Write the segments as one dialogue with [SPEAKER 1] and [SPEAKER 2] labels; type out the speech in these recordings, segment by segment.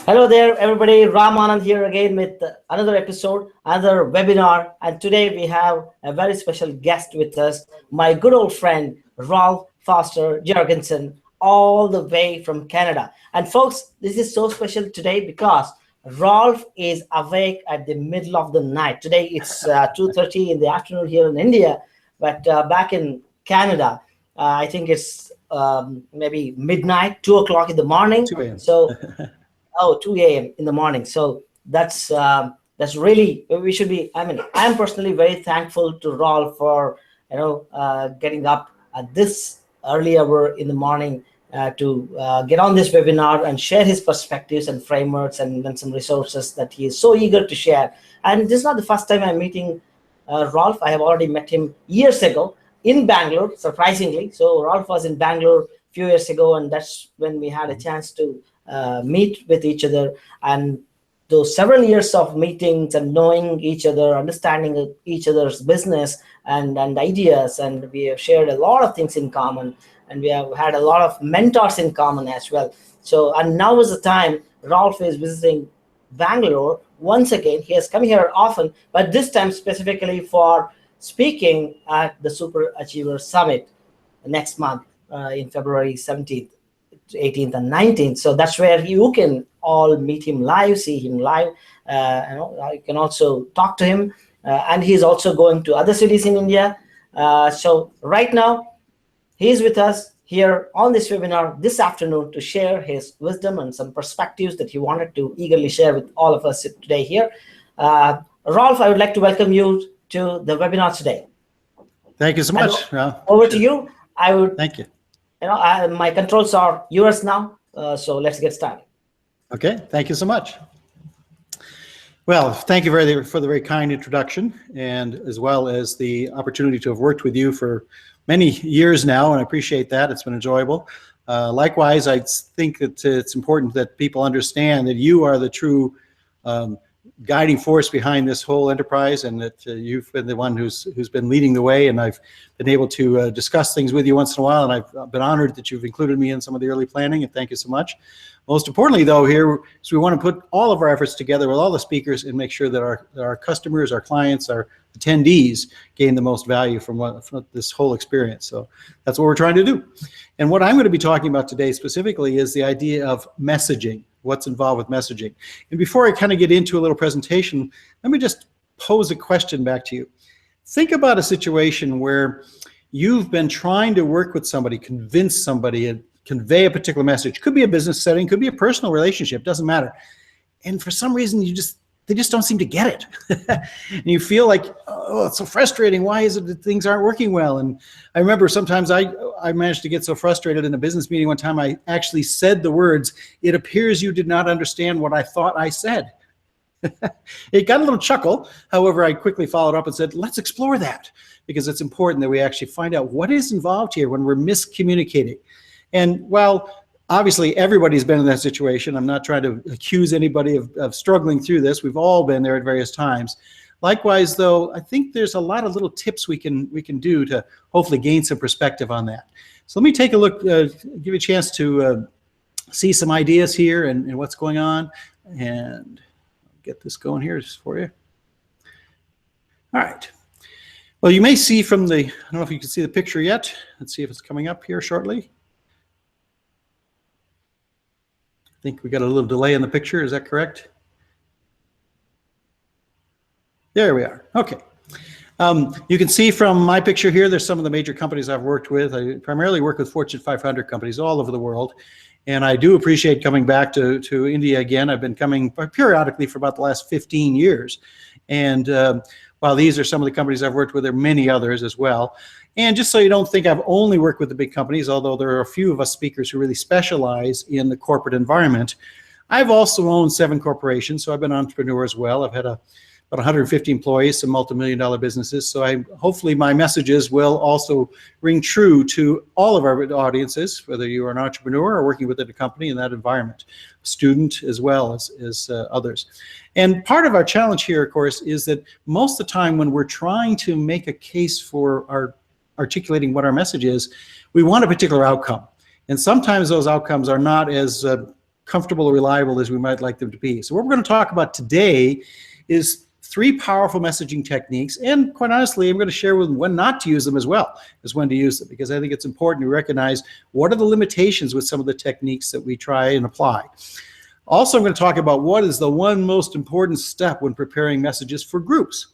[SPEAKER 1] Hello there, everybody. Ram Anand here again with another episode, another webinar. And today we have a very special guest with us, my good old friend, Rolf Foster-Jorgensen, all the way from Canada. And folks, this is so special today because Rolf is awake at the middle of the night. Today it's 2:30 in the afternoon here in India, but back in Canada, I think it's maybe midnight, 2 o'clock in the morning.
[SPEAKER 2] 2 a.m.
[SPEAKER 1] So Oh, 2 a.m. in the morning. So that's really we should be. I mean, I'm personally very thankful to Rolf for getting up at this early hour in the morning to get on this webinar and share his perspectives and frameworks and some resources that he is so eager to share. And this is not the first time I'm meeting Rolf. I have already met him years ago in Bangalore, surprisingly. So Rolf was in Bangalore a few years ago, and that's when we had a chance to meet with each other. And those several years of meetings and knowing each other, understanding each other's business and ideas, and we have shared a lot of things in common, and we have had a lot of mentors in common as well. So, and now is the time Rolf is visiting Bangalore once again. He has come here often, but this time specifically for speaking at the Super Achiever Summit next month in February 17th. 18th and 19th. So that's where you can all meet him live, see him live. You can also talk to him. And he's also going to other cities in India. So right now, he's with us here on this webinar this afternoon to share his wisdom and some perspectives that he wanted to eagerly share with all of us today here. Rolf, I would like to welcome you to the webinar today.
[SPEAKER 2] Thank you so much.
[SPEAKER 1] Over to you.
[SPEAKER 2] Thank you.
[SPEAKER 1] My controls are yours now, so let's get started.
[SPEAKER 2] Okay, thank you so much. Well, thank you for the very kind introduction, and as well as the opportunity to have worked with you for many years now, and I appreciate that. It's been enjoyable. Likewise, I think that it's important that people understand that you are the true guiding force behind this whole enterprise, and that you've been the one who's been leading the way, and I've been able to discuss things with you once in a while, and I've been honored that you've included me in some of the early planning, and thank you so much. Most importantly, though, here is we want to put all of our efforts together with all the speakers and make sure that our customers, our clients, our attendees gain the most value from this whole experience. So that's what we're trying to do. And what I'm going to be talking about today specifically is the idea of messaging, what's involved with messaging. And before I kind of get into a little presentation, let me just pose a question back to you. Think about a situation where you've been trying to work with somebody, convince somebody, and convey a particular message. Could be a business setting, could be a personal relationship, doesn't matter. And for some reason, they just don't seem to get it. And you feel like, oh, it's so frustrating. Why is it that things aren't working well? And I remember sometimes I managed to get so frustrated in a business meeting one time, I actually said the words, "It appears you did not understand what I thought I said." It got a little chuckle. However, I quickly followed up and said, let's explore that, because it's important that we actually find out what is involved here when we're miscommunicating. And while obviously everybody's been in that situation, I'm not trying to accuse anybody of struggling through this. We've all been there at various times. Likewise, though, I think there's a lot of little tips we can do to hopefully gain some perspective on that. So let me take a look, give you a chance to see some ideas here and what's going on, and get this going here just for you. All right. Well, you may see from the, I don't know if you can see the picture yet. Let's see if it's coming up here shortly. I think we got a little delay in the picture. Is that correct? There we are. Okay. You can see from my picture here, there's some of the major companies I've worked with. I primarily work with Fortune 500 companies all over the world. And I do appreciate coming back to India again. I've been coming periodically for about the last 15 years. And while these are some of the companies I've worked with, there are many others as well. And just so you don't think I've only worked with the big companies, although there are a few of us speakers who really specialize in the corporate environment, I've also owned 7 corporations, so I've been an entrepreneur as well. I've had about 150 employees, some multi-million-dollar businesses. So hopefully my messages will also ring true to all of our audiences, whether you are an entrepreneur or working within a company in that environment, student as well as others. And part of our challenge here, of course, is that most of the time when we're trying to make a case for articulating what our message is, we want a particular outcome. And sometimes those outcomes are not as comfortable or reliable as we might like them to be. So what we're going to talk about today is 3 powerful messaging techniques, and quite honestly, I'm going to share with them when not to use them as well as when to use them, because I think it's important to recognize what are the limitations with some of the techniques that we try and apply. Also, I'm going to talk about what is the one most important step when preparing messages for groups,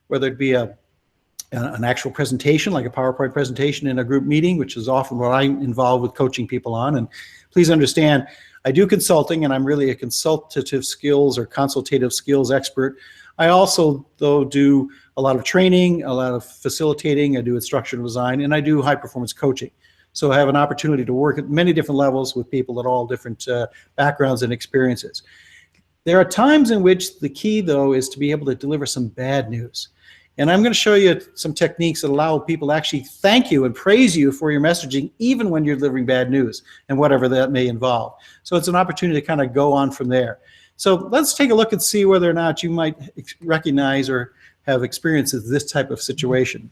[SPEAKER 2] whether it be an actual presentation, like a PowerPoint presentation in a group meeting, which is often what I'm involved with coaching people on. And please understand, I do consulting, and I'm really a consultative skills or consultative skills expert. I also, though, do a lot of training, a lot of facilitating. I do instructional design, and I do high-performance coaching. So I have an opportunity to work at many different levels with people at all different backgrounds and experiences. There are times in which the key, though, is to be able to deliver some bad news. And I'm going to show you some techniques that allow people to actually thank you and praise you for your messaging, even when you're delivering bad news and whatever that may involve. So it's an opportunity to kind of go on from there. So let's take a look and see whether or not you might recognize or have experienced this type of situation.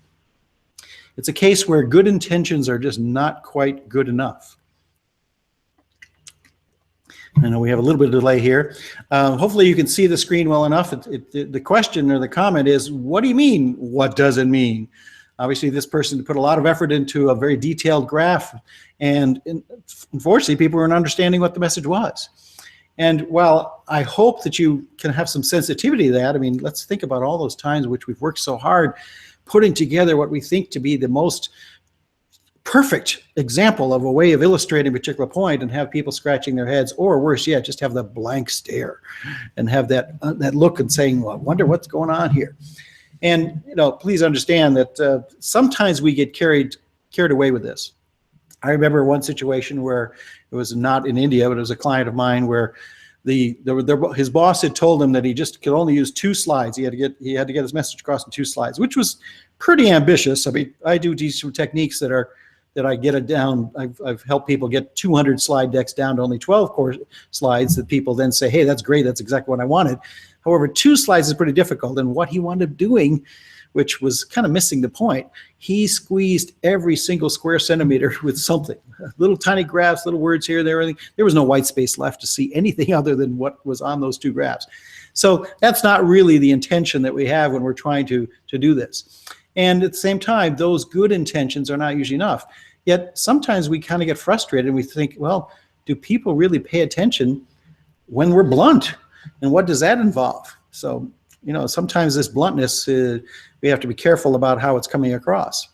[SPEAKER 2] It's a case where good intentions are just not quite good enough. I know we have a little bit of delay here. Hopefully you can see the screen well enough. The question or the comment is, what do you mean? What does it mean? Obviously, this person put a lot of effort into a very detailed graph, and unfortunately, people weren't understanding what the message was. And while I hope that you can have some sensitivity to that, I mean, let's think about all those times in which we've worked so hard putting together what we think to be the most perfect example of a way of illustrating a particular point, and have people scratching their heads, or worse yet, just have the blank stare and have that look and saying, well, I wonder what's going on here. And, please understand that sometimes we get carried away with this. I remember one situation where it was not in India, but it was a client of mine where his boss had told him that he just could only use 2 slides. He had to get his message across in 2 slides, which was pretty ambitious. I mean, I do teach some techniques that I get it down. I've helped people get 200 slide decks down to only 12 slides that people then say, hey, that's great. That's exactly what I wanted. However, 2 slides is pretty difficult. And what he wound up doing, which was kind of missing the point, he squeezed every single square centimeter with something. Little tiny graphs, little words here, there, everything. There was no white space left to see anything other than what was on those 2 graphs. So that's not really the intention that we have when we're trying to do this. And at the same time, those good intentions are not usually enough. Yet sometimes we kind of get frustrated and we think, well, do people really pay attention when we're blunt? And what does that involve? So, sometimes this bluntness, we have to be careful about how it's coming across.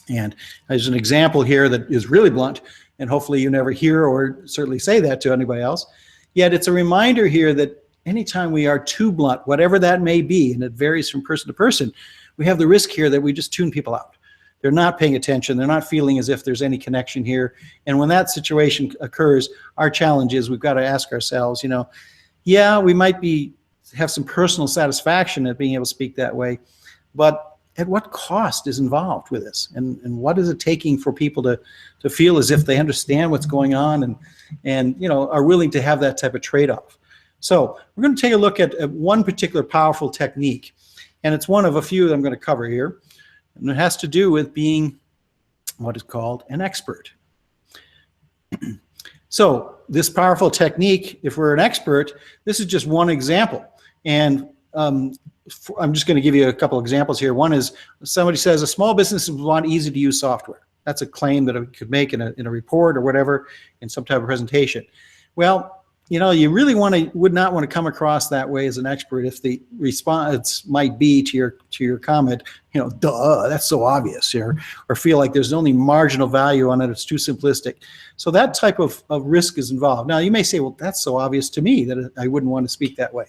[SPEAKER 2] And there's an example here that is really blunt, and hopefully you never hear or certainly say that to anybody else. Yet it's a reminder here that anytime we are too blunt, whatever that may be, and it varies from person to person, we have the risk here that we just tune people out. They're not paying attention. They're not feeling as if there's any connection here. And when that situation occurs, our challenge is we've got to ask ourselves, yeah, we might have some personal satisfaction at being able to speak that way, but at what cost is involved with this? And what is it taking for people to feel as if they understand what's going on and are willing to have that type of trade-off? So we're going to take a look at one particular powerful technique, and it's one of a few that I'm going to cover here. And it has to do with being what is called an expert. So this powerful technique, if we're an expert, this is just one example. And I'm just going to give you a couple examples here. One is somebody says a small business would want easy to use software. That's a claim that I could make in a report or whatever, in some type of presentation. Well, you really would not want to come across that way as an expert if the response might be to your comment, duh, that's so obvious, or feel like there's only marginal value on it, it's too simplistic. So that type of risk is involved. Now you may say, well, that's so obvious to me that I wouldn't want to speak that way.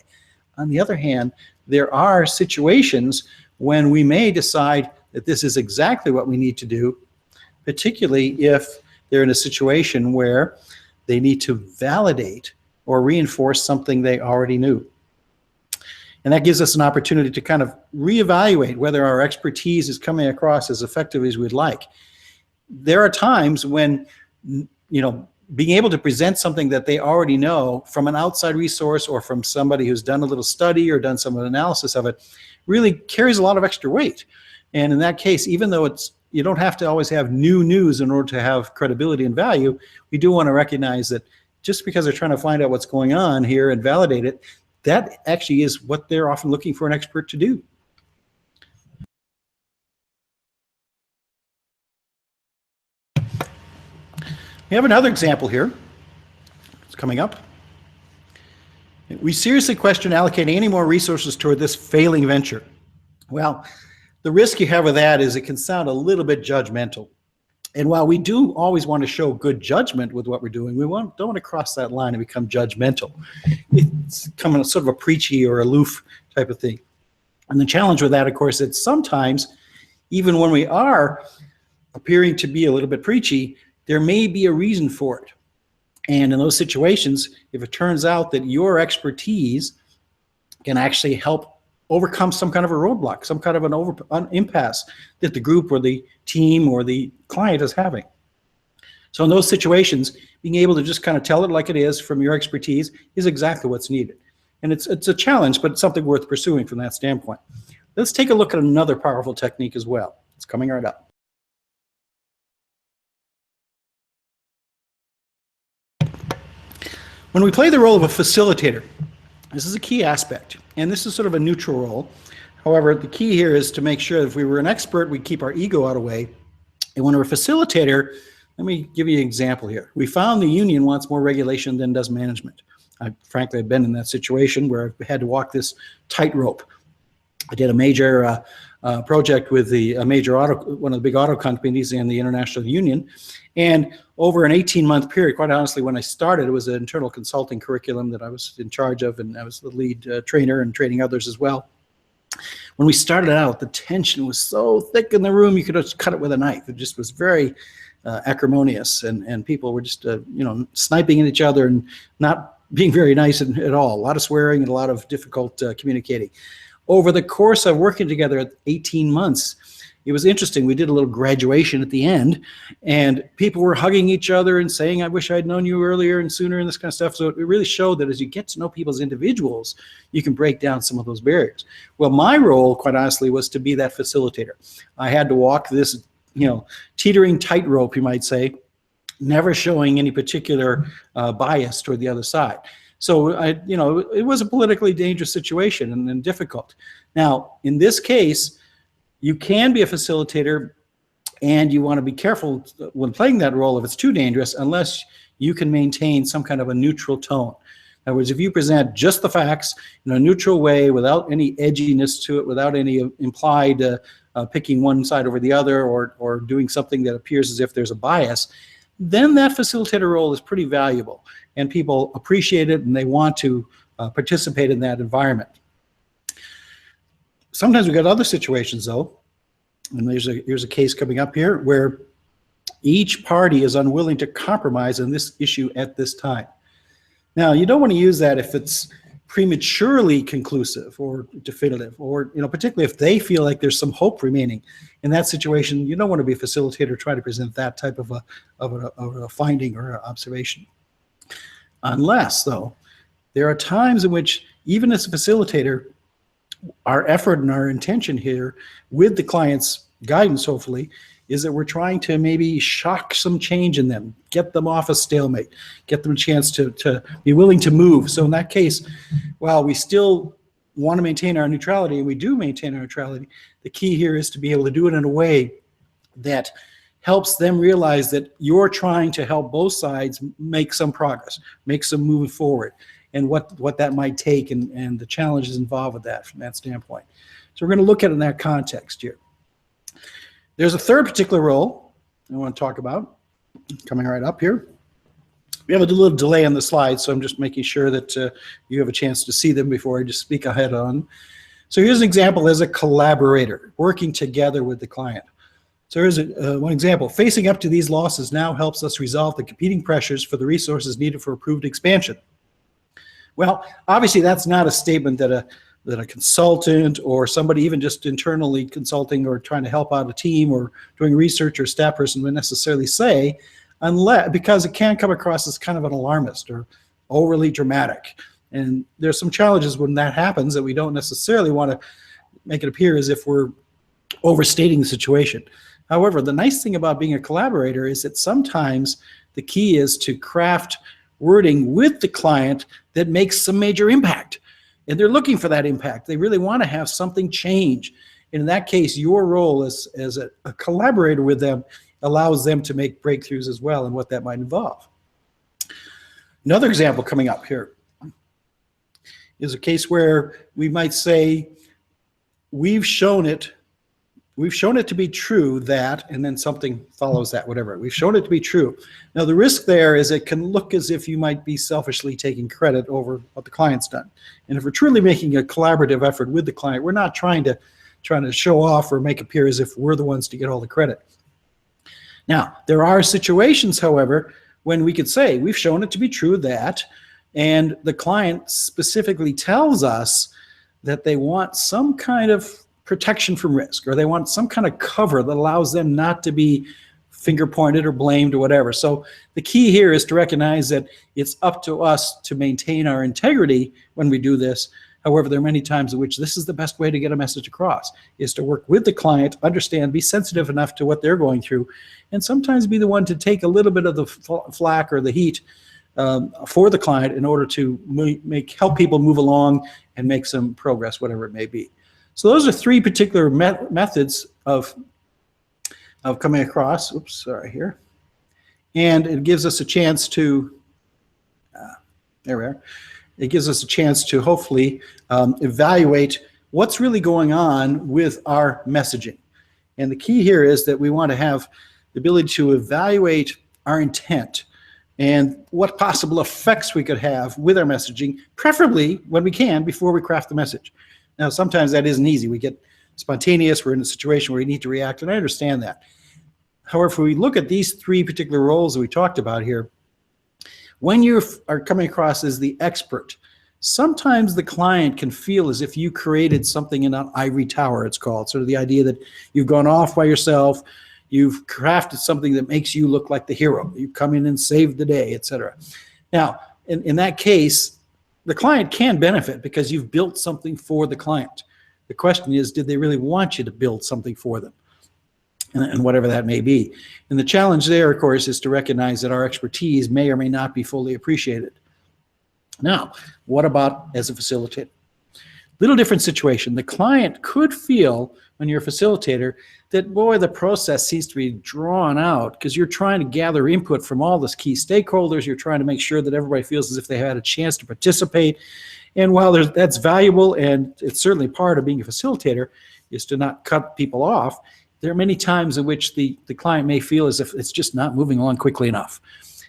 [SPEAKER 2] On the other hand, there are situations when we may decide that this is exactly what we need to do, particularly if they're in a situation where they need to validate or reinforce something they already knew. And that gives us an opportunity to kind of reevaluate whether our expertise is coming across as effectively as we'd like. There are times when, being able to present something that they already know from an outside resource or from somebody who's done a little study or done some analysis of it really carries a lot of extra weight. And in that case, even though you don't have to always have new news in order to have credibility and value, we do want to recognize that just because they're trying to find out what's going on here and validate it, that actually is what they're often looking for an expert to do. We have another example here. It's coming up. We seriously question allocating any more resources toward this failing venture. Well, the risk you have with that is it can sound a little bit judgmental. And while we do always want to show good judgment with what we're doing, we don't want to cross that line and become judgmental. It's coming sort of a preachy or aloof type of thing. And the challenge with that, of course, is sometimes, even when we are appearing to be a little bit preachy, there may be a reason for it. And in those situations, if it turns out that your expertise can actually help overcome some kind of a roadblock, some kind of an impasse that the group or the team or the client is having. So in those situations, being able to just kind of tell it like it is from your expertise is exactly what's needed. And it's a challenge, but it's something worth pursuing from that standpoint. Let's take a look at another powerful technique as well. It's coming right up. When we play the role of a facilitator, this is a key aspect, and this is sort of a neutral role. However, the key here is to make sure that if we were an expert, we keep our ego out of the way. And when we're a facilitator, let me give you an example here. We found the union wants more regulation than does management. Frankly, I've been in that situation where I've had to walk this tightrope. I did a major project with one of the big auto companies in the international union, and over an 18-month period, quite honestly, when I started, it was an internal consulting curriculum that I was in charge of, and I was the lead trainer and training others as well. When we started out, the tension was so thick in the room, you could just cut it with a knife. It just was very acrimonious, and people were just sniping at each other and not being very nice at all. A lot of swearing and a lot of difficult communicating. Over the course of working together at 18 months, it was interesting. We did a little graduation at the end, and people were hugging each other and saying, I wish I'd known you earlier and sooner, and this kind of stuff. So it really showed that as you get to know people as individuals, you can break down some of those barriers. Well, my role, quite honestly, was to be that facilitator. I had to walk this, teetering tightrope, you might say, never showing any particular bias toward the other side. So it was a politically dangerous situation and difficult. Now, in this case, you can be a facilitator, and you want to be careful when playing that role if it's too dangerous, unless you can maintain some kind of a neutral tone. In other words, if you present just the facts in a neutral way, without any edginess to it, without any implied picking one side over the other, or doing something that appears as if there's a bias, then that facilitator role is pretty valuable, and people appreciate it and they want to participate in that environment. Sometimes we've got other situations though, and here's a case coming up here where each party is unwilling to compromise on this issue at this time. Now, you don't want to use that if it's prematurely conclusive or definitive, or particularly if they feel like there's some hope remaining. In that situation, you don't want to be a facilitator trying to present that type of a finding or observation. Unless, though, there are times in which, even as a facilitator, our effort and our intention here, with the client's guidance, hopefully, is that we're trying to maybe shock some change in them, get them off a stalemate, get them a chance to be willing to move. So in that case, while we still want to maintain our neutrality, and we do maintain our neutrality, the key here is to be able to do it in a way that helps them realize that you're trying to help both sides make some progress, make some movement forward, and what that might take, and the challenges involved with that from that standpoint. So we're going to look at it in that context here. There's a third particular role I want to talk about, coming right up here. We have a little delay on the slides, so I'm just making sure that you have a chance to see them before I just speak ahead on. So here's an example as a collaborator, working together with the client. So here's one example. Facing up to these losses now helps us resolve the competing pressures for the resources needed for approved expansion. Well, obviously that's not a statement that a consultant or somebody even just internally consulting or trying to help out a team or doing research or staff person would necessarily say, because it can come across as kind of an alarmist or overly dramatic. And there's some challenges when that happens that we don't necessarily want to make it appear as if we're overstating the situation. However, the nice thing about being a collaborator is that sometimes the key is to craft wording with the client that makes some major impact. And they're looking for that impact. They really want to have something change. And in that case, your role as a collaborator with them allows them to make breakthroughs as well, and what that might involve. Another example coming up here is a case where we might say, we've shown it to be true that, and then something follows that, whatever. We've shown it to be true. Now, the risk there is it can look as if you might be selfishly taking credit over what the client's done. And if we're truly making a collaborative effort with the client, we're not trying to show off or make appear as if we're the ones to get all the credit. Now, there are situations, however, when we could say, we've shown it to be true that, and the client specifically tells us that they want some kind of protection from risk, or they want some kind of cover that allows them not to be finger pointed or blamed or whatever. So the key here is to recognize that it's up to us to maintain our integrity when we do this. However, there are many times in which this is the best way to get a message across, is to work with the client, understand, be sensitive enough to what they're going through, and sometimes be the one to take a little bit of the flack or the heat for the client in order to help people move along and make some progress, whatever it may be. So those are three particular methods of coming across. Oops, sorry here. And it gives us a chance to, there we are. It gives us a chance to hopefully evaluate what's really going on with our messaging. And the key here is that we want to have the ability to evaluate our intent and what possible effects we could have with our messaging, preferably when we can, before we craft the message. Now, sometimes that isn't easy. We get spontaneous. We're in a situation where we need to react, and I understand that. However, if we look at these three particular roles that we talked about here, when you are coming across as the expert, sometimes the client can feel as if you created something in an ivory tower, it's called. Sort of the idea that you've gone off by yourself, you've crafted something that makes you look like the hero. You come in and save the day, etc. Now, in that case, the client can benefit because you've built something for the client. The question is, did they really want you to build something for them? And whatever that may be. And the challenge there, of course, is to recognize that our expertise may or may not be fully appreciated. Now, what about as a facilitator? Little different situation. The client could feel, when you're a facilitator, that, boy, the process seems to be drawn out because you're trying to gather input from all these key stakeholders. You're trying to make sure that everybody feels as if they had a chance to participate. And while that's valuable, and it's certainly part of being a facilitator, is to not cut people off, there are many times in which the client may feel as if it's just not moving along quickly enough.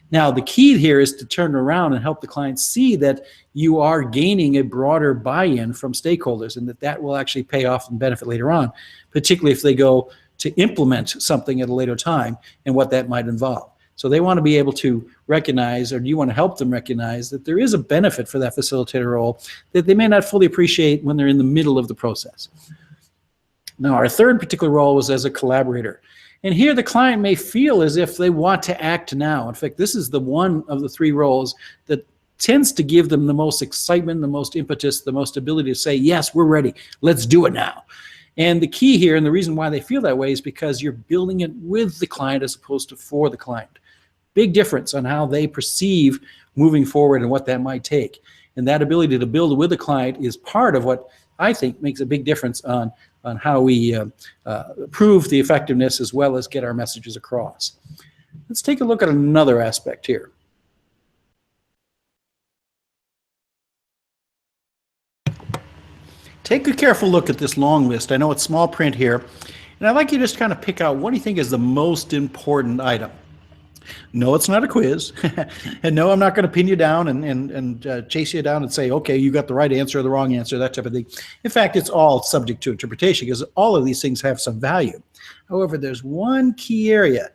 [SPEAKER 2] Now, the key here is to turn around and help the client see that you are gaining a broader buy-in from stakeholders, and that will actually pay off and benefit later on, particularly if they go to implement something at a later time and what that might involve. So they want to be able to recognize, or you want to help them recognize, that there is a benefit for that facilitator role that they may not fully appreciate when they're in the middle of the process. Now, our third particular role was as a collaborator. And here the client may feel as if they want to act now. In fact, this is the one of the three roles that tends to give them the most excitement, the most impetus, the most ability to say, yes, we're ready. Let's do it now. And the key here, and the reason why they feel that way, is because you're building it with the client as opposed to for the client. Big difference on how they perceive moving forward and what that might take. And that ability to build with the client is part of what I think makes a big difference on how we prove the effectiveness as well as get our messages across. Let's take a look at another aspect here. Take a careful look at this long list. I know it's small print here, and I'd like you to just kind of pick out what do you think is the most important item. No, it's not a quiz. And no, I'm not going to pin you down and chase you down and say, okay, you got the right answer or the wrong answer, that type of thing. In fact, it's all subject to interpretation because all of these things have some value. However, there's one key area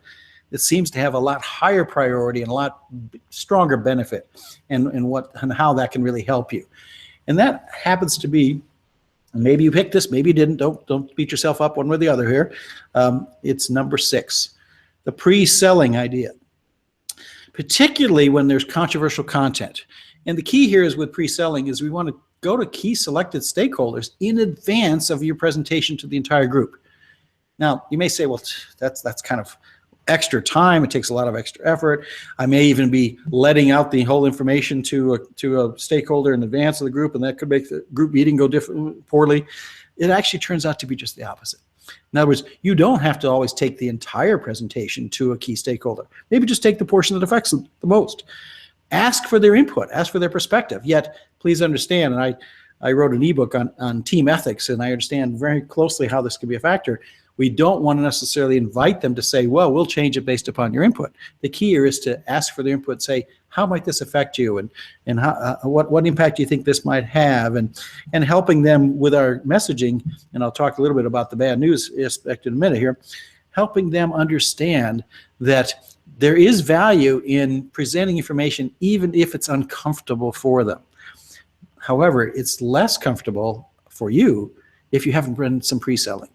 [SPEAKER 2] that seems to have a lot higher priority and a lot stronger benefit and how that can really help you. And that happens to be, maybe you picked this, maybe you didn't, don't beat yourself up one way or the other here. It's number 6, the pre-selling idea. Particularly when there's controversial content. And the key here is with pre-selling is we want to go to key selected stakeholders in advance of your presentation to the entire group. Now, you may say, well, that's kind of extra time. It takes a lot of extra effort. I may even be letting out the whole information to a stakeholder in advance of the group, and that could make the group meeting go poorly. It actually turns out to be just the opposite. In other words, you don't have to always take the entire presentation to a key stakeholder. Maybe just take the portion that affects them the most. Ask for their input, ask for their perspective. Yet, please understand, and I wrote an ebook on team ethics, and I understand very closely how this can be a factor. We don't want to necessarily invite them to say, well, we'll change it based upon your input. The key here is to ask for their input, say, how might this affect you, and how, what impact do you think this might have, and helping them with our messaging, and I'll talk a little bit about the bad news aspect in a minute here, helping them understand that there is value in presenting information even if it's uncomfortable for them. However, it's less comfortable for you if you haven't done some pre-selling.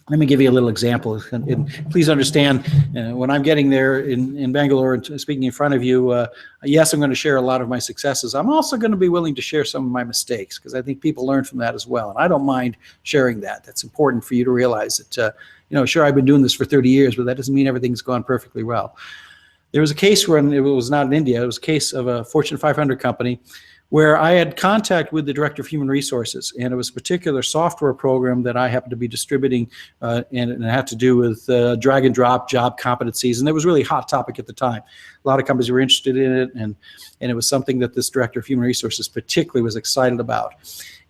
[SPEAKER 2] Let me give you a little example. And please understand, when I'm getting there in Bangalore and speaking in front of you, yes, I'm going to share a lot of my successes. I'm also going to be willing to share some of my mistakes, because I think people learn from that as well. And I don't mind sharing that. That's important for you to realize that, sure, I've been doing this for 30 years, but that doesn't mean everything's gone perfectly well. There was a case where, it was not in India, it was a case of a Fortune 500 company where I had contact with the director of human resources, and it was a particular software program that I happened to be distributing, and it had to do with drag and drop job competencies, and it was really a hot topic at the time. A lot of companies were interested in it, and it was something that this director of human resources particularly was excited about.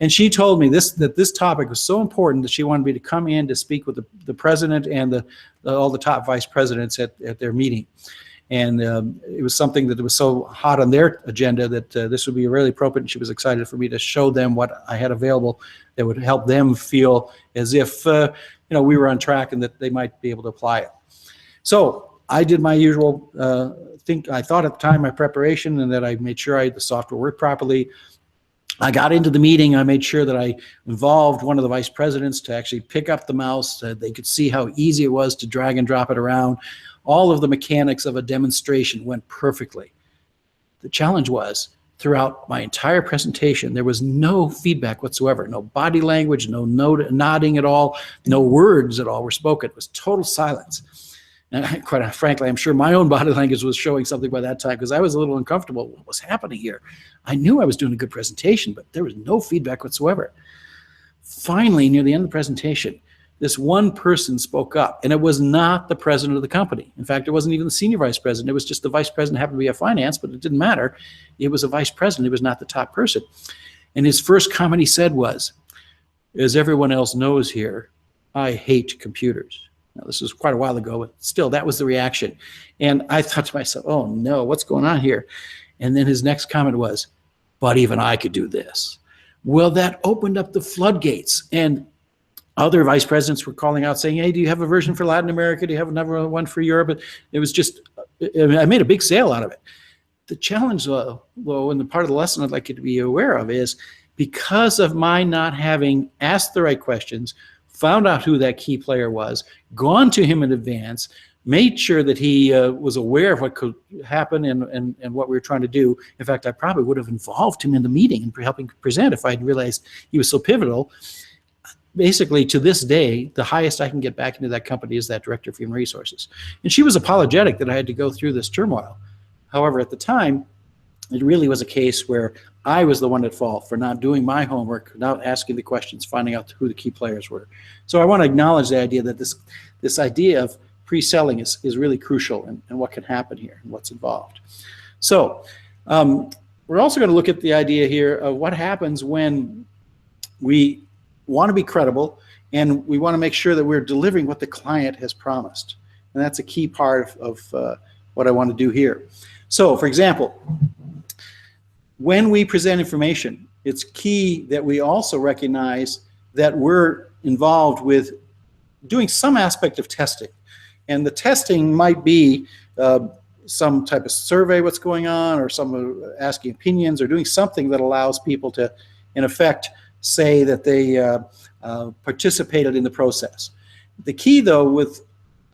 [SPEAKER 2] And she told me that this topic was so important that she wanted me to come in to speak with the president and all the top vice presidents at their meeting. And it was something that was so hot on their agenda that this would be really appropriate, and she was excited for me to show them what I had available that would help them feel as if we were on track and that they might be able to apply it. So I did my usual I thought at the time, my preparation, and that I made sure the software worked properly. I got into the meeting. I made sure that I involved one of the vice presidents to actually pick up the mouse. They could see how easy it was to drag and drop it around. All of the mechanics of a demonstration went perfectly. The challenge was, throughout my entire presentation, there was no feedback whatsoever, no body language, no nodding at all, no words at all were spoken. It was total silence. And quite frankly, I'm sure my own body language was showing something by that time, because I was a little uncomfortable. What was happening here? I knew I was doing a good presentation, but there was no feedback whatsoever. Finally, near the end of the presentation, this one person spoke up, and it was not the president of the company. In fact, it wasn't even the senior vice president. It was just the vice president, happened to be a finance, but it didn't matter. It was a vice president. It was not the top person. And his first comment he said was, as everyone else knows here, I hate computers. Now, this was quite a while ago, but still, that was the reaction. And I thought to myself, oh no, what's going on here? And then his next comment was, but even I could do this. Well, that opened up the floodgates, and other vice presidents were calling out saying, hey, do you have a version for Latin America? Do you have another one for Europe? It was just, I made a big sale out of it. The challenge, though, and the part of the lesson I'd like you to be aware of is, because of my not having asked the right questions, found out who that key player was, gone to him in advance, made sure that he was aware of what could happen and what we were trying to do. In fact, I probably would have involved him in the meeting and helping present if I'd realized he was so pivotal. Basically, to this day, the highest I can get back into that company is that director of human resources. And she was apologetic that I had to go through this turmoil. However, at the time, it really was a case where I was the one at fault for not doing my homework, not asking the questions, finding out who the key players were. So I want to acknowledge the idea that this idea of pre-selling is really crucial, and what can happen here and what's involved. So we're also going to look at the idea here of what happens when we want to be credible and we want to make sure that we're delivering what the client has promised. And that's a key part of what I want to do here. So, for example, when we present information, it's key that we also recognize that we're involved with doing some aspect of testing. And the testing might be some type of survey, what's going on, or some asking opinions, or doing something that allows people to, in effect, say that they participated in the process. The key, though, with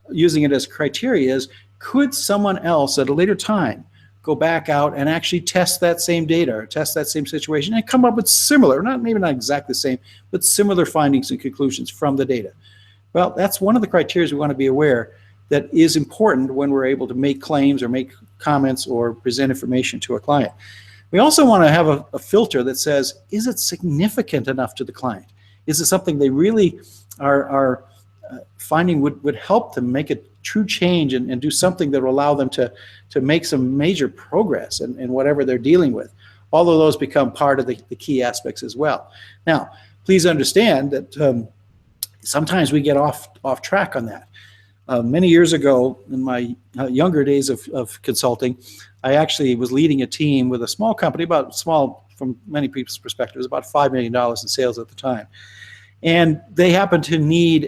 [SPEAKER 2] using it as criteria is, could someone else at a later time go back out and actually test that same data or test that same situation and come up with similar, maybe not exactly the same, but similar findings and conclusions from the data? Well, that's one of the criteria we want to be aware, that is important when we're able to make claims or make comments or present information to a client. We also want to have a filter that says, is it significant enough to the client? Is it something they really are finding would help them make a true change and do something that will allow them to make some major progress in whatever they're dealing with? All of those become part of the key aspects as well. Now, please understand that sometimes we get off track on that. Many years ago, in my younger days of consulting, I actually was leading a team with a small company, about small from many people's perspectives, about $5 million in sales at the time. And they happened to need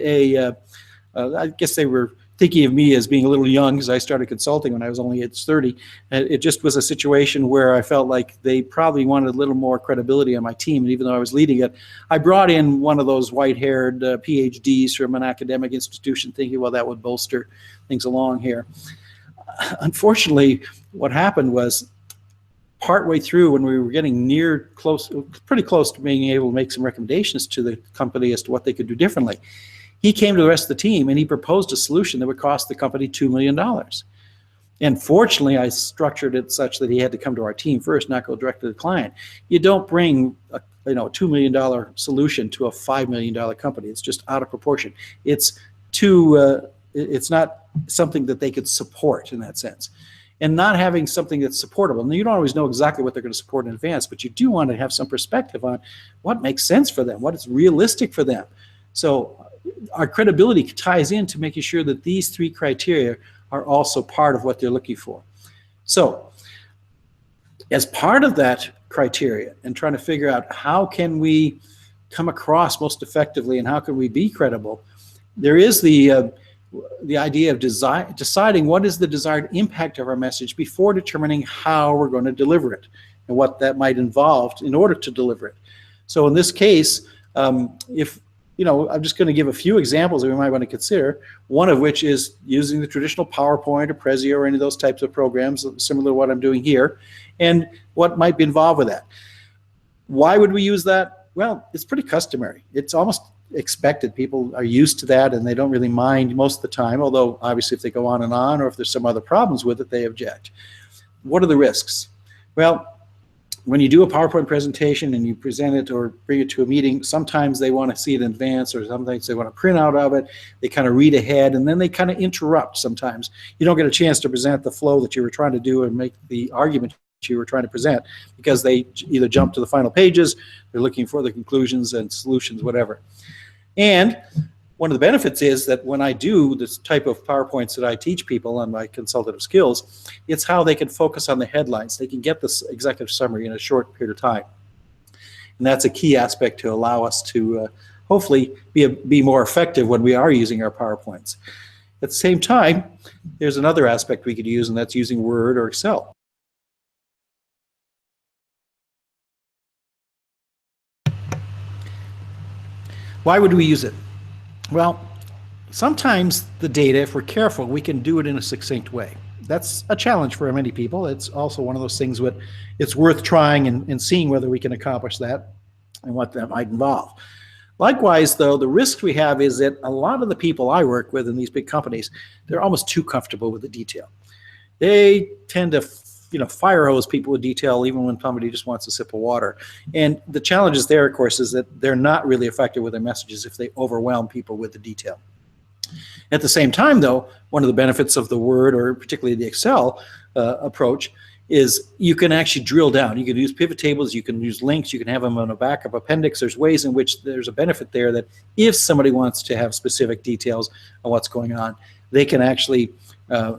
[SPEAKER 2] I guess they were thinking of me as being a little young because I started consulting when I was only age 30. And it just was a situation where I felt like they probably wanted a little more credibility on my team. And even though I was leading it, I brought in one of those white-haired PhDs from an academic institution thinking, well, that would bolster things along here. Unfortunately, what happened was partway through when we were getting pretty close to being able to make some recommendations to the company as to what they could do differently, he came to the rest of the team and he proposed a solution that would cost the company $2 million. And fortunately, I structured it such that he had to come to our team first, not go direct to the client. You don't bring a $2 million solution to a $5 million company. It's just out of proportion. It's not something that they could support in that sense. And not having something that's supportable. Now, you don't always know exactly what they're going to support in advance, but you do want to have some perspective on what makes sense for them, what is realistic for them. So our credibility ties into making sure that these three criteria are also part of what they're looking for. So as part of that criteria and trying to figure out how can we come across most effectively and how can we be credible, there is the idea of deciding what is the desired impact of our message before determining how we're going to deliver it and what that might involve in order to deliver it. So in this case, I'm just going to give a few examples that we might want to consider, one of which is using the traditional PowerPoint or Prezi or any of those types of programs, similar to what I'm doing here, and what might be involved with that. Why would we use that? Well, it's pretty customary. It's almost expected. People are used to that and they don't really mind most of the time, although obviously if they go on or if there's some other problems with it, they object. What are the risks? Well, when you do a PowerPoint presentation and you present it or bring it to a meeting, sometimes they want to see it in advance or sometimes they want to print out of it. They kind of read ahead and then they kind of interrupt sometimes. You don't get a chance to present the flow that you were trying to do and make the argument you were trying to present because they either jump to the final pages, they're looking for the conclusions and solutions, whatever. And one of the benefits is that when I do this type of PowerPoints that I teach people on my consultative skills, it's how they can focus on the headlines. They can get this executive summary in a short period of time. And that's a key aspect to allow us to hopefully be more effective when we are using our PowerPoints. At the same time, there's another aspect we could use, and that's using Word or Excel. Why would we use it? Well, sometimes the data, if we're careful, we can do it in a succinct way. That's a challenge for many people. It's also one of those things that it's worth trying and seeing whether we can accomplish that and what that might involve. Likewise, though, the risk we have is that a lot of the people I work with in these big companies, they're almost too comfortable with the detail. They tend to fire hose people with detail even when somebody just wants a sip of water. And the challenges there, of course, is that they're not really effective with their messages if they overwhelm people with the detail. At the same time, though, one of the benefits of the Word or particularly the Excel approach is you can actually drill down. You can use pivot tables, you can use links, you can have them on a backup appendix. There's ways in which there's a benefit there that if somebody wants to have specific details on what's going on, they can actually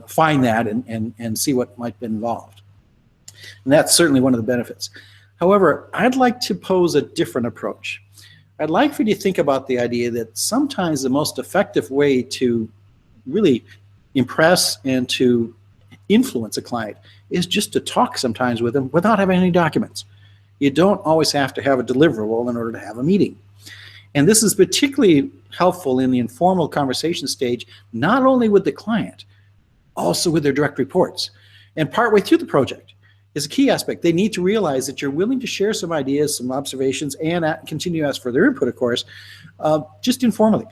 [SPEAKER 2] find that and see what might be involved. And that's certainly one of the benefits. However, I'd like to pose a different approach. I'd like for you to think about the idea that sometimes the most effective way to really impress and to influence a client is just to talk sometimes with them without having any documents. You don't always have to have a deliverable in order to have a meeting. And this is particularly helpful in the informal conversation stage, not only with the client, also with their direct reports. And partway through the project is a key aspect. They need to realize that you're willing to share some ideas, some observations, and continue to ask for their input, of course, just informally.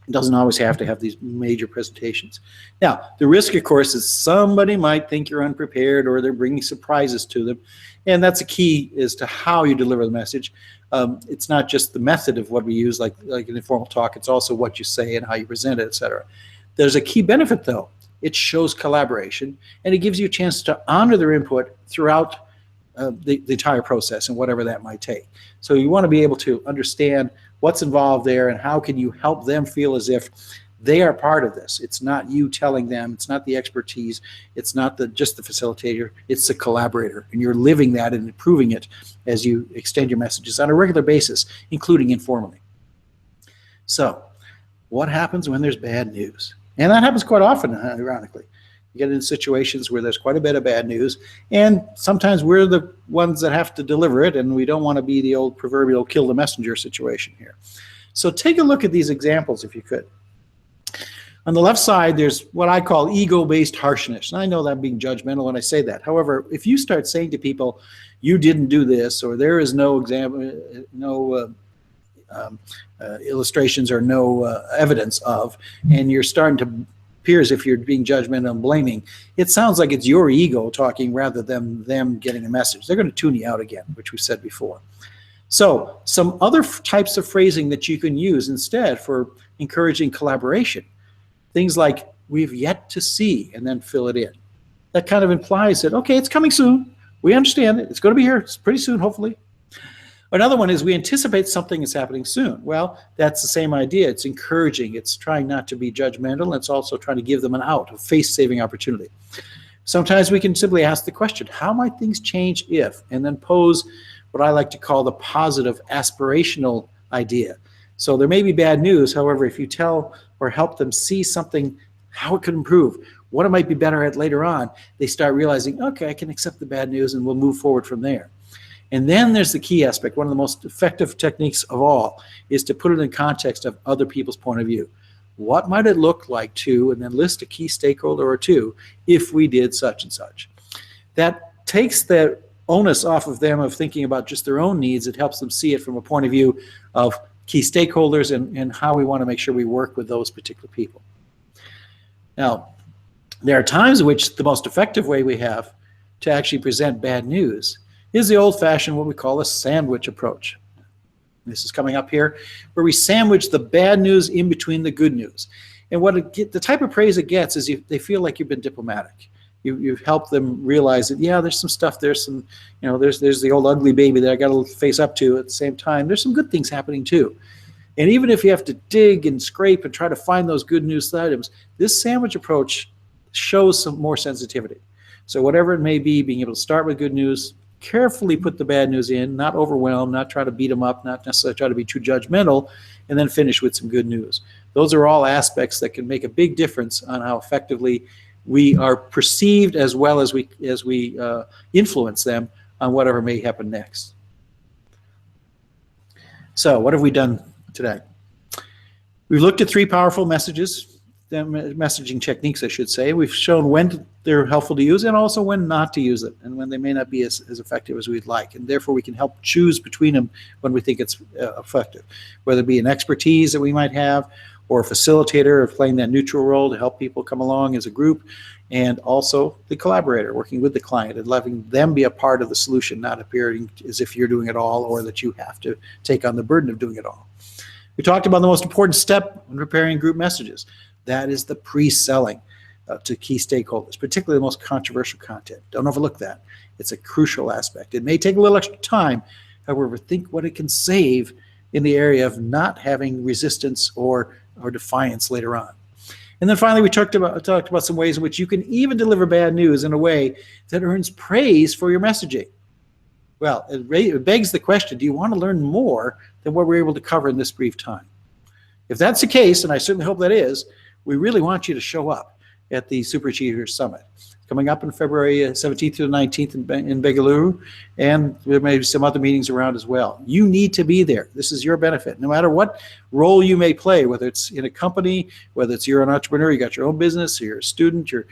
[SPEAKER 2] It doesn't always have to have these major presentations. Now, the risk, of course, is somebody might think you're unprepared or they're bringing surprises to them. And that's a key as to how you deliver the message. It's not just the method of what we use, like an informal talk. It's also what you say and how you present it, et cetera. There's a key benefit, though. It shows collaboration, and it gives you a chance to honor their input throughout the entire process and whatever that might take. So you want to be able to understand what's involved there and how can you help them feel as if they are part of this. It's not you telling them, it's not the expertise, it's not just the facilitator, it's the collaborator. And you're living that and improving it as you extend your messages on a regular basis, including informally. So what happens when there's bad news? And that happens quite often, ironically. You get in situations where there's quite a bit of bad news, and sometimes we're the ones that have to deliver it, and we don't want to be the old proverbial kill the messenger situation here. So take a look at these examples if you could. On the left side, there's what I call ego-based harshness. And I know that I'm being judgmental when I say that. However, if you start saying to people, you didn't do this, or there is no illustrations or no evidence of, and you're starting to appear as if you're being judgmental and blaming, it sounds like it's your ego talking rather than them getting a message. They're going to tune you out again, which we said before. So some other types of phrasing that you can use instead for encouraging collaboration, things like we've yet to see, and then fill it in. That kind of implies that, okay, it's coming soon. We understand it. It's going to be here. It's pretty soon, hopefully. Another one is we anticipate something is happening soon. Well, that's the same idea. It's encouraging. It's trying not to be judgmental. It's also trying to give them an out, a face-saving opportunity. Sometimes we can simply ask the question, how might things change if, and then pose what I like to call the positive aspirational idea. So there may be bad news. However, if you tell or help them see something, how it could improve, what it might be better at later on, they start realizing, okay, I can accept the bad news and we'll move forward from there. And then there's the key aspect. One of the most effective techniques of all is to put it in context of other people's point of view. What might it look like to, and then list a key stakeholder or two, if we did such and such. That takes the onus off of them of thinking about just their own needs. It helps them see it from a point of view of key stakeholders and how we want to make sure we work with those particular people. Now, there are times in which the most effective way we have to actually present bad news is the old-fashioned, what we call a sandwich approach. This is coming up here, where we sandwich the bad news in between the good news. And the type of praise it gets is they feel like you've been diplomatic. You've helped them realize that, yeah, there's some stuff, there's some, there's the old ugly baby that I got to face up to at the same time. There's some good things happening too. And even if you have to dig and scrape and try to find those good news items, this sandwich approach shows some more sensitivity. So whatever it may be, being able to start with good news, carefully put the bad news in, not overwhelm, not try to beat them up, not necessarily try to be too judgmental, and then finish with some good news. Those are all aspects that can make a big difference on how effectively we are perceived as well as we influence them on whatever may happen next. So what have we done today? We've looked at 3 powerful messaging techniques, I should say. We've shown when they're helpful to use and also when not to use it and when they may not be as effective as we'd like. And therefore, we can help choose between them when we think it's effective, whether it be an expertise that we might have or a facilitator of playing that neutral role to help people come along as a group, and also the collaborator working with the client and letting them be a part of the solution, not appearing as if you're doing it all or that you have to take on the burden of doing it all. We talked about the most important step when preparing group messages. That is the pre-selling to key stakeholders, particularly the most controversial content. Don't overlook that. It's a crucial aspect. It may take a little extra time. However, think what it can save in the area of not having resistance or defiance later on. And then finally, we talked about some ways in which you can even deliver bad news in a way that earns praise for your messaging. Well, it begs the question, do you want to learn more than what we're able to cover in this brief time? If that's the case, and I certainly hope that is, we really want you to show up at the Super Achievers Summit. Coming up on February 17th through the 19th in Bengaluru, and there may be some other meetings around as well. You need to be there. This is your benefit. No matter what role you may play, whether it's in a company, whether it's you're an entrepreneur, you got your own business, you're a student, you're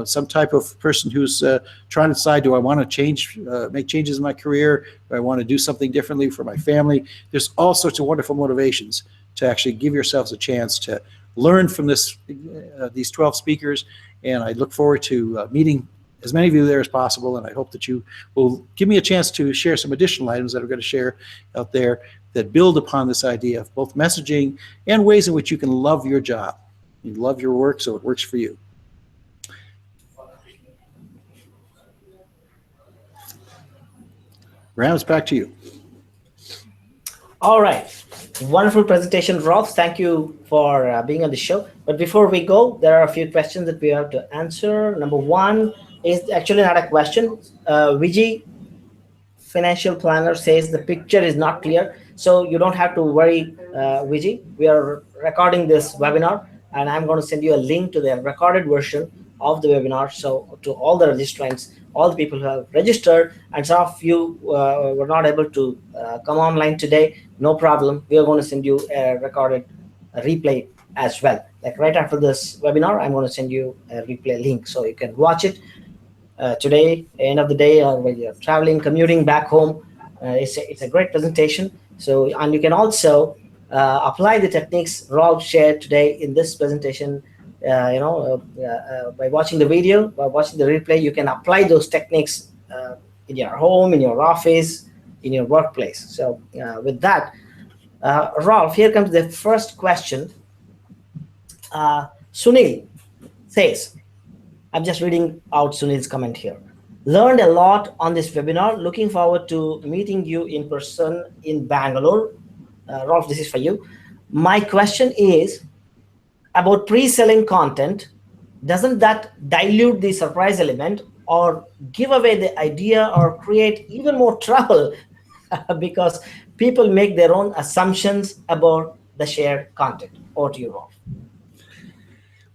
[SPEAKER 2] some type of person who's trying to decide, do I want to make changes in my career? Do I want to do something differently for my family? There's all sorts of wonderful motivations to actually give yourselves a chance to learn from these 12 speakers. And I look forward to meeting as many of you there as possible, and I hope that you will give me a chance to share some additional items that I'm going to share out there that build upon this idea of both messaging and ways in which you can love your job. You love your work so it works for you. Rams, back to you.
[SPEAKER 1] All right. Wonderful presentation, Rolf. Thank you for being on the show. But before we go, there are a few questions that we have to answer. Number one is actually not a question. Vijay, financial planner, says the picture is not clear. So you don't have to worry, Vijay. We are recording this webinar, and I'm going to send you a link to the recorded version of the webinar. So to all the registrants, all the people who have registered, and some of you were not able to come online today, no problem. We are going to send you a recorded replay as well. Like right after this webinar, I'm going to send you a replay link so you can watch it today, end of the day, or when you're traveling, commuting back home. It's a great presentation. So, and you can also apply the techniques Rolf shared today in this presentation. By watching the video, by watching the replay, you can apply those techniques in your home, in your office, in your workplace. So with that, Rolf, here comes the first question. Sunil says, I'm just reading out Sunil's comment here. Learned a lot on this webinar. Looking forward to meeting you in person in Bangalore. Rolf, this is for you. My question is about pre-selling content. Doesn't that dilute the surprise element or give away the idea or create even more trouble because people make their own assumptions about the shared content? Or to you, Rolf.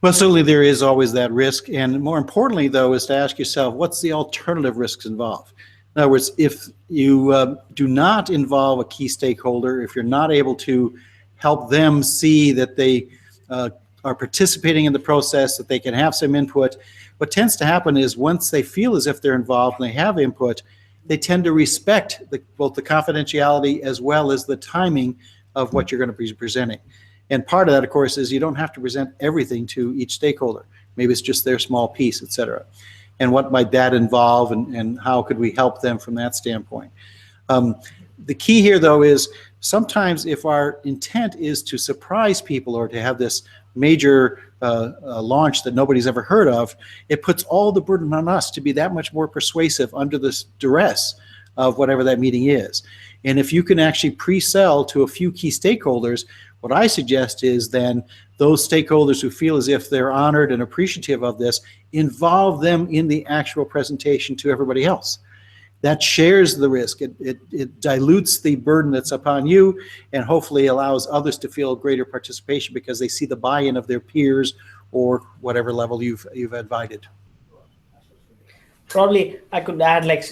[SPEAKER 2] Well, certainly there is always that risk. And more importantly, though, is to ask yourself, what's the alternative risks involved? In other words, if you do not involve a key stakeholder, if you're not able to help them see that they are participating in the process, that they can have some input, what tends to happen is once they feel as if they're involved and they have input, they tend to respect both the confidentiality as well as the timing of what you're going to be presenting. And part of that, of course, is you don't have to present everything to each stakeholder. Maybe it's just their small piece, et cetera. And what might that involve, and how could we help them from that standpoint? The key here, though, is sometimes if our intent is to surprise people or to have this major launch that nobody's ever heard of, it puts all the burden on us to be that much more persuasive under this duress of whatever that meeting is. And if you can actually pre-sell to a few key stakeholders, what I suggest is then those stakeholders who feel as if they're honored and appreciative of this, involve them in the actual presentation to everybody else. That shares the risk. It dilutes the burden that's upon you and hopefully allows others to feel greater participation because they see the buy-in of their peers or whatever level you've invited.
[SPEAKER 1] Probably I could add like,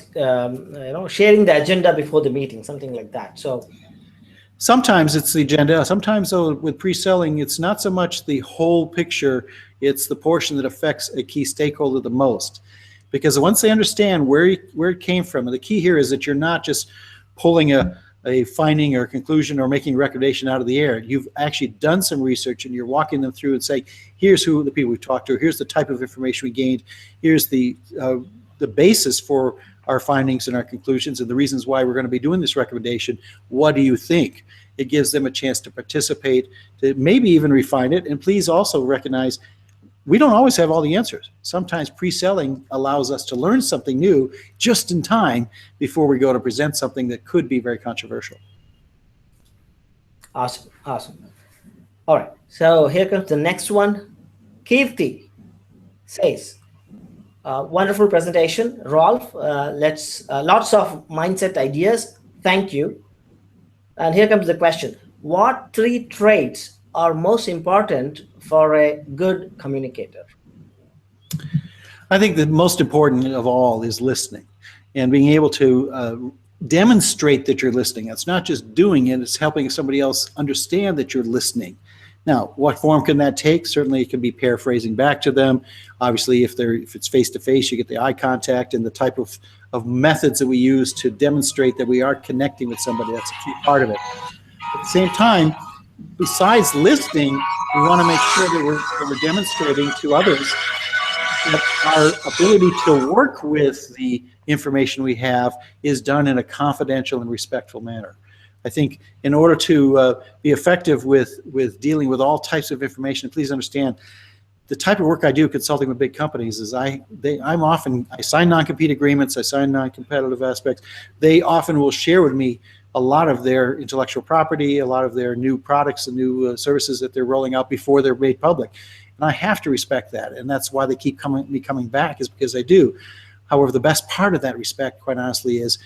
[SPEAKER 1] sharing the agenda before the meeting, something like that. So
[SPEAKER 2] sometimes it's the agenda. Sometimes, though, with pre-selling, it's not so much the whole picture. It's the portion that affects a key stakeholder the most. Because once they understand where it came from, and the key here is that you're not just pulling a finding or a conclusion or making a recommendation out of the air. You've actually done some research and you're walking them through and saying, here's who the people we've talked to, here's the type of information we gained, here's the basis for our findings and our conclusions and the reasons why we're going to be doing this recommendation. What do you think? It gives them a chance to participate, to maybe even refine it. And please also recognize we don't always have all the answers. Sometimes pre-selling allows us to learn something new just in time before we go to present something that could be very controversial.
[SPEAKER 1] Awesome. All right, so here comes the next one. Kirti says, wonderful presentation, Rolf. Lots of mindset ideas. Thank you. And here comes the question. What 3 traits are most important for a good communicator?
[SPEAKER 2] I think the most important of all is listening and being able to demonstrate that you're listening. It's not just doing it, it's helping somebody else understand that you're listening. Now, what form can that take? Certainly it can be paraphrasing back to them. Obviously, if it's face-to-face, you get the eye contact and the type of methods that we use to demonstrate that we are connecting with somebody. That's a key part of it. At the same time, besides listening, we want to make sure that we're demonstrating to others that our ability to work with the information we have is done in a confidential and respectful manner. I think in order to be effective with dealing with all types of information, please understand the type of work I do consulting with big companies is I sign non-compete agreements, I sign non-competitive aspects. They often will share with me a lot of their intellectual property, a lot of their new products and new services that they're rolling out before they're made public. And I have to respect that, and that's why they keep coming back, is because I do. However, the best part of that respect, quite honestly, is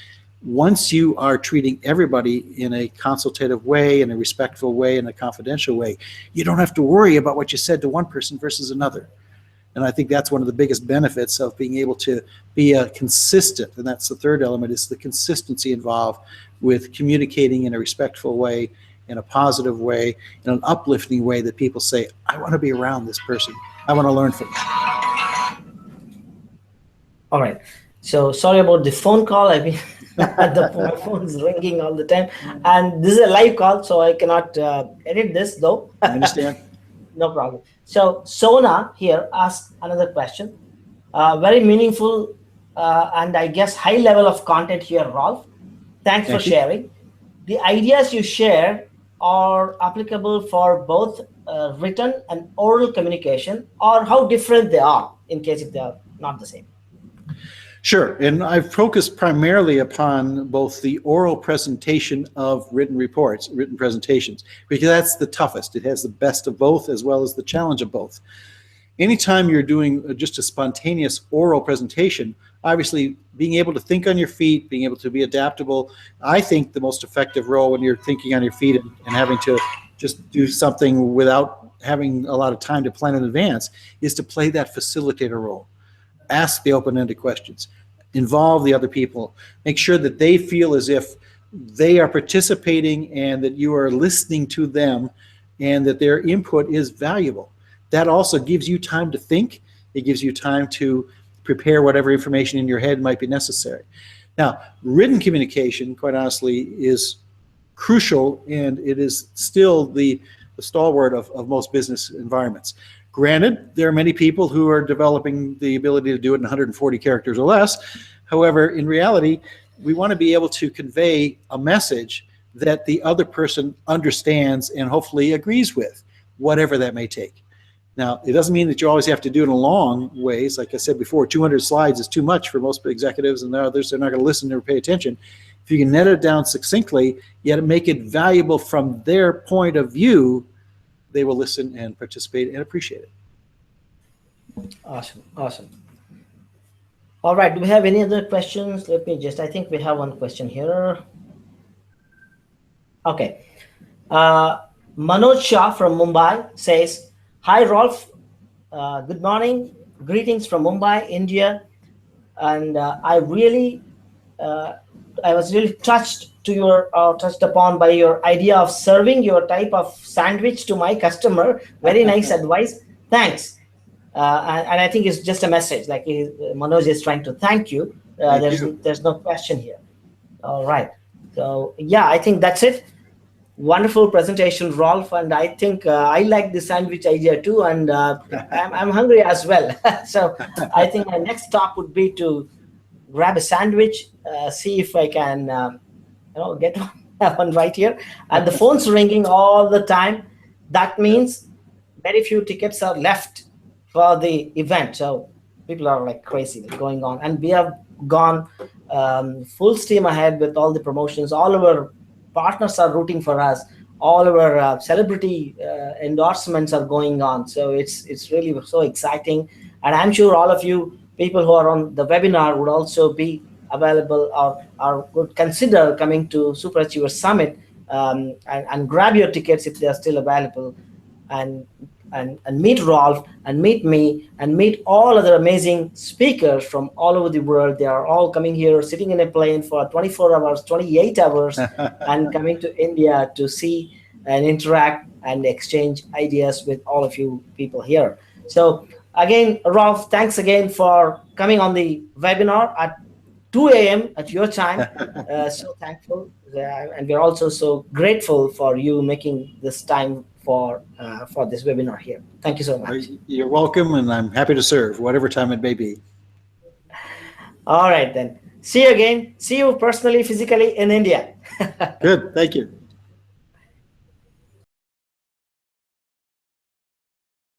[SPEAKER 2] once you are treating everybody in a consultative way, in a respectful way, in a confidential way, you don't have to worry about what you said to one person versus another. And I think that's one of the biggest benefits of being able to be consistent, and that's the third element, is the consistency involved with communicating in a respectful way, in a positive way, in an uplifting way that people say, I want to be around this person. I want to learn from them.
[SPEAKER 1] All right. So sorry about the phone call. I mean, my phone is ringing all the time. And this is a live call, so I cannot edit this, though.
[SPEAKER 2] I understand.
[SPEAKER 1] No problem. So Sona here asked another question. Very meaningful and I guess high level of content here, Rolf. Thanks for sharing. The ideas you share are applicable for both written and oral communication, or how different they are in case if they are not the same.
[SPEAKER 2] Sure, and I've focused primarily upon both the oral presentation of written reports, written presentations, because that's the toughest. It has the best of both as well as the challenge of both. Anytime you're doing just a spontaneous oral presentation, obviously being able to think on your feet, being able to be adaptable, I think the most effective role when you're thinking on your feet and having to just do something without having a lot of time to plan in advance is to play that facilitator role. Ask the open-ended questions, involve the other people, make sure that they feel as if they are participating and that you are listening to them and that their input is valuable. That also gives you time to think. It gives you time to prepare whatever information in your head might be necessary. Now, written communication, quite honestly, is crucial, and it is still the stalwart of most business environments. Granted, there are many people who are developing the ability to do it in 140 characters or less. However, in reality, we want to be able to convey a message that the other person understands and hopefully agrees with, whatever that may take. Now, it doesn't mean that you always have to do it in long ways. Like I said before, 200 slides is too much for most executives and others. They're not going to listen or pay attention. If you can net it down succinctly, yet make it valuable from their point of view, they will listen and participate and appreciate it.
[SPEAKER 1] Awesome, awesome. All right, do we have any other questions? Let me just, I think we have one question here. Okay. Manoj Shah from Mumbai says, hi, Rolf. Good morning. Greetings from Mumbai, India. And I was really touched upon by your idea of serving your type of sandwich to my customer. Very nice advice. Thanks. And I think it's just a message, like Manoj is trying to thank you. There's no question here. All right. So yeah, I think that's it. Wonderful presentation, Rolf, and I think I like the sandwich idea too, and I'm hungry as well. So I think my next stop would be to grab a sandwich, see if I can get one right here. And the phone's ringing all the time. That means very few tickets are left for the event. So people are like crazy going on, and we have gone full steam ahead with all the promotions. All our partners are rooting for us. All our celebrity endorsements are going on. So it's really so exciting. And I'm sure all of you people who are on the webinar would also be available or would consider coming to Super Achiever Summit and grab your tickets if they are still available, and meet Rolf and meet me and meet all other amazing speakers from all over the world. They are all coming here, sitting in a plane for 24 hours, 28 hours, and coming to India to see and interact and exchange ideas with all of you people here. So again, Rolf, thanks again for coming on the webinar. 2 a.m. at your time. So thankful, and we're also so grateful for you making this time for this webinar here. Thank you so much.
[SPEAKER 2] You're welcome, and I'm happy to serve, whatever time it may be.
[SPEAKER 1] All right, then. See you again. See you personally, physically in India.
[SPEAKER 2] Good. Thank you.